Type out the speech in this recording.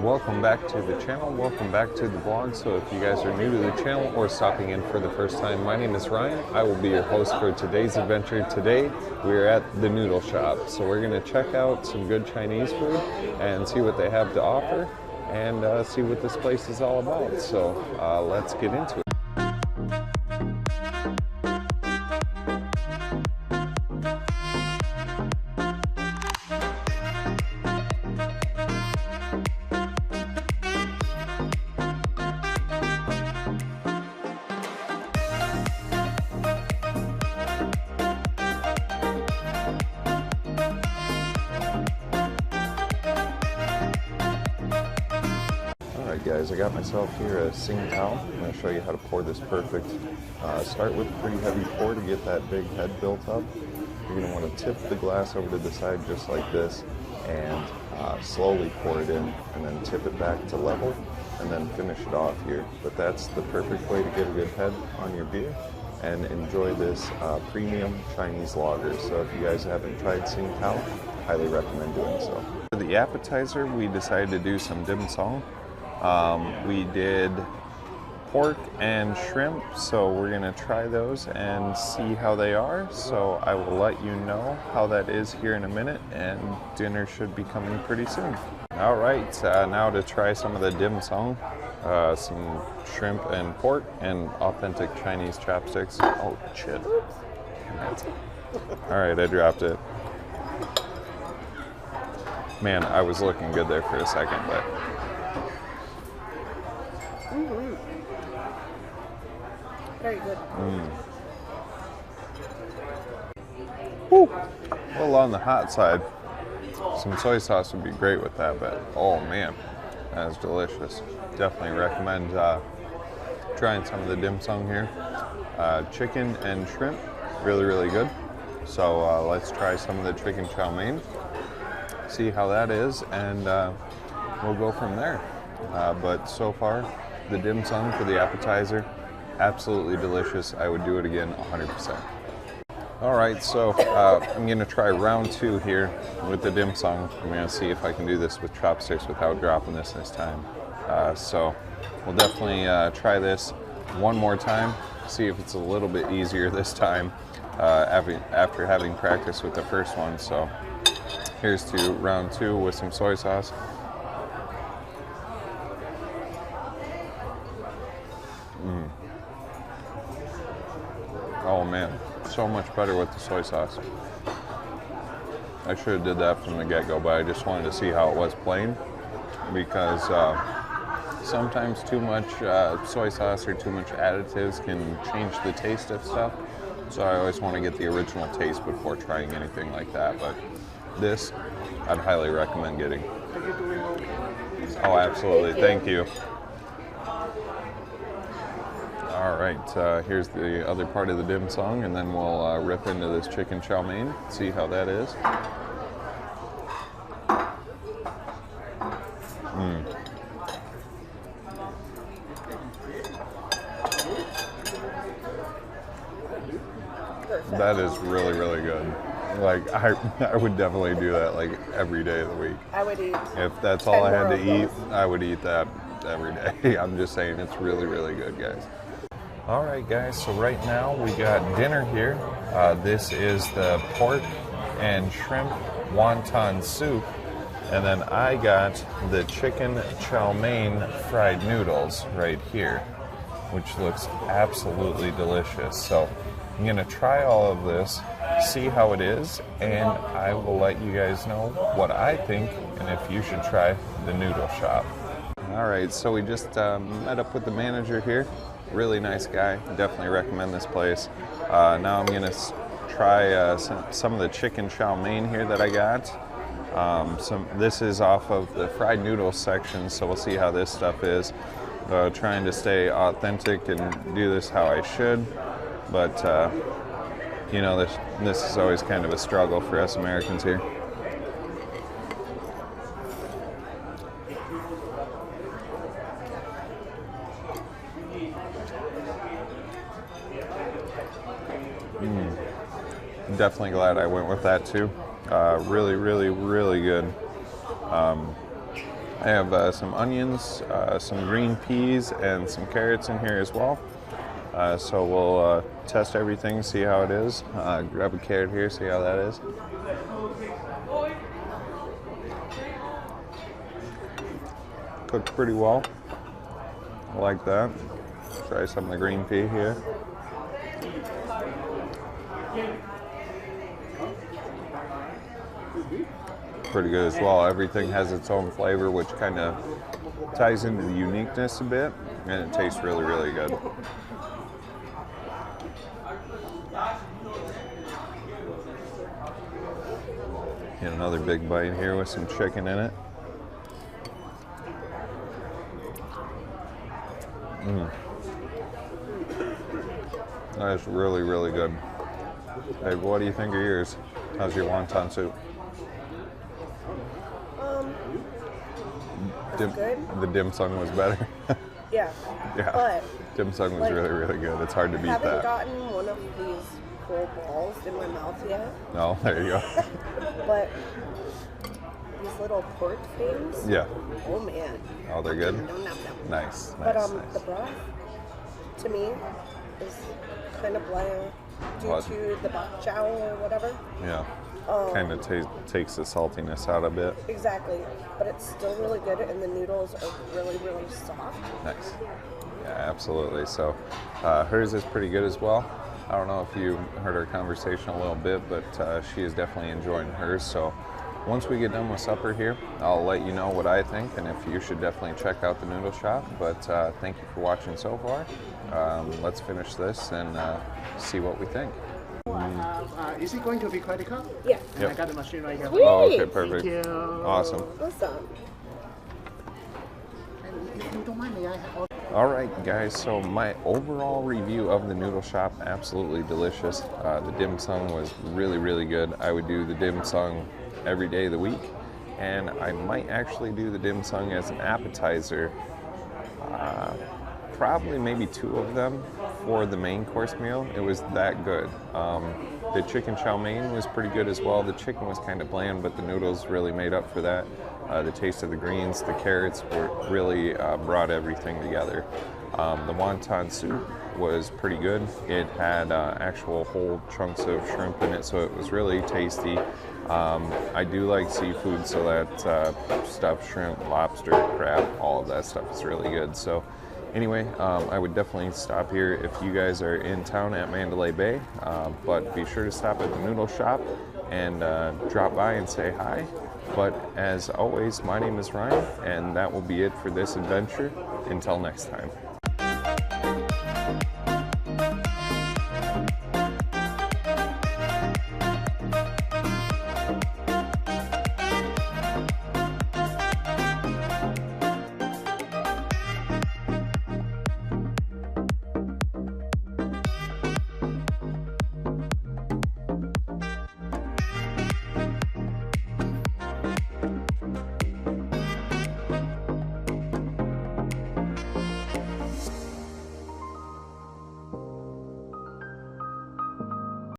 Welcome back to the channel, welcome back to the vlog. So if you guys are new to the channel or stopping in for the first time, my name is Ryan. I will be your host for today's adventure. Today we're at the Noodle shop. So we're going to check out some good Chinese food and see what they have to offer and see what this place is all about. So let's get into it. Guys, I got myself here a Sing Tao. I'm going to show you how to pour this perfect. Start with a pretty heavy pour to get that big head built up. You're going to want to tip the glass over to the side just like this and slowly pour it in and then tip it back to level and then finish it off here. But that's the perfect way to get a good head on your beer and enjoy this premium Chinese lager. So if you guys haven't tried Sing Tao, highly recommend doing so. For the appetizer, we decided to do some dim sum. We did pork and shrimp, so we're going to try those and see how they are. So I will let you know how that is here in a minute, and dinner should be coming pretty soon. All right, now to try some of the dim sum, some shrimp and pork and authentic Chinese chopsticks. Oh, shit. All right, I dropped it. Man, I was looking good there for a second, but... Very good. Woo. A little on the hot side. Some soy sauce would be great with that, but oh man, that is delicious. Definitely recommend trying some of the dim sum here. Chicken and shrimp, really, really good. So let's try some of the chicken chow mein, see how that is, and we'll go from there. But so far, the dim sum for the appetizer, absolutely delicious. I would do it again 100%. All right, so I'm going to try round 2 here with the dim sum. I'm going to see if I can do this with chopsticks without dropping this time. So we'll definitely try this one more time, see if it's a little bit easier this time after having practiced with the first one. So here's to round 2 with some soy sauce. Oh man, so much better with the soy sauce. I should have did that from the get-go, but I just wanted to see how it was plain, because sometimes too much soy sauce or too much additives can change the taste of stuff. So I always want to get the original taste before trying anything like that. But this, I'd highly recommend getting. Oh, absolutely. Thank you. All right, here's the other part of the dim sum, and then we'll rip into this chicken chow mein, see how that is. That is really, really good. Like, I would definitely do that like every day of the week. I would eat. If that's all I had to eat, I would eat that every day. I'm just saying, it's really, really good, guys. All right, guys, so right now we got dinner here. This is the pork and shrimp wonton soup. And then I got the chicken chow mein fried noodles right here, which looks absolutely delicious. So I'm gonna try all of this, see how it is, and I will let you guys know what I think and if you should try the noodle shop. All right, so we just met up with the manager here. Really nice guy. Definitely recommend this place. Now I'm gonna try some of the chicken chow mein here that I got. This is off of the fried noodles section, so we'll see how this stuff is. Trying to stay authentic and do this how I should, but you know, this is always kind of a struggle for us Americans here. Definitely glad I went with that too. Really, really, really good. I have some onions, some green peas, and some carrots in here as well. So we'll test everything, see how it is. Grab a carrot here, see how that is. Cooked pretty well. I like that. Try some of the green pea here. Pretty good as well. Everything has its own flavor, which kind of ties into the uniqueness a bit, and it tastes really, really good. Get another big bite here with some chicken in it. That's really, really good. Hey, what do you think of yours? How's your wonton soup? Good. The dim sum was better. Yeah. Yeah. But Dim sum was like, really, really good. It's hard to beat I haven't that. gotten one of these cool balls in my mouth yet. No, there you go. But these little pork things. Yeah. Oh man. Oh, they're good? Nom, nom, nom. Nice, But nice, the nice. broth, to me, is kind of bland due What? to the bok chow or whatever. Yeah. Kind of takes the saltiness out a bit. Exactly. But it's still really good, and the noodles are really, really soft. Nice. Yeah, absolutely. So hers is pretty good as well. I don't know if you heard our conversation a little bit, but she is definitely enjoying hers. So once we get done with supper here, I'll let you know what I think, and if you should definitely check out the Noodle Shop. But thank you for watching so far. Let's finish this and see what we think. Is it going to be credit card? Yeah. Yep. I got the machine right here. Sweet. Oh, okay, perfect. Thank you. Awesome. Awesome. And if you don't mind, may I have All right, guys, so my overall review of the Noodle Shop, absolutely delicious. The dim sum was really, really good. I would do the dim sum every day of the week, and I might actually do the dim sum as an appetizer, probably maybe 2 of them for the main course meal. It was that good. The chicken chow mein was pretty good as well. The chicken was kind of bland, but the noodles really made up for that. The taste of the greens, the carrots were really brought everything together. The wonton soup was pretty good. It had actual whole chunks of shrimp in it, so it was really tasty. I do like seafood, so that stuffed shrimp, lobster, crab, all of that stuff is really good. So anyway, I would definitely stop here if you guys are in town at Mandalay Bay, but be sure to stop at the Noodle Shop and drop by and say hi. But as always, my name is Ryan, and that will be it for this adventure. Until next time.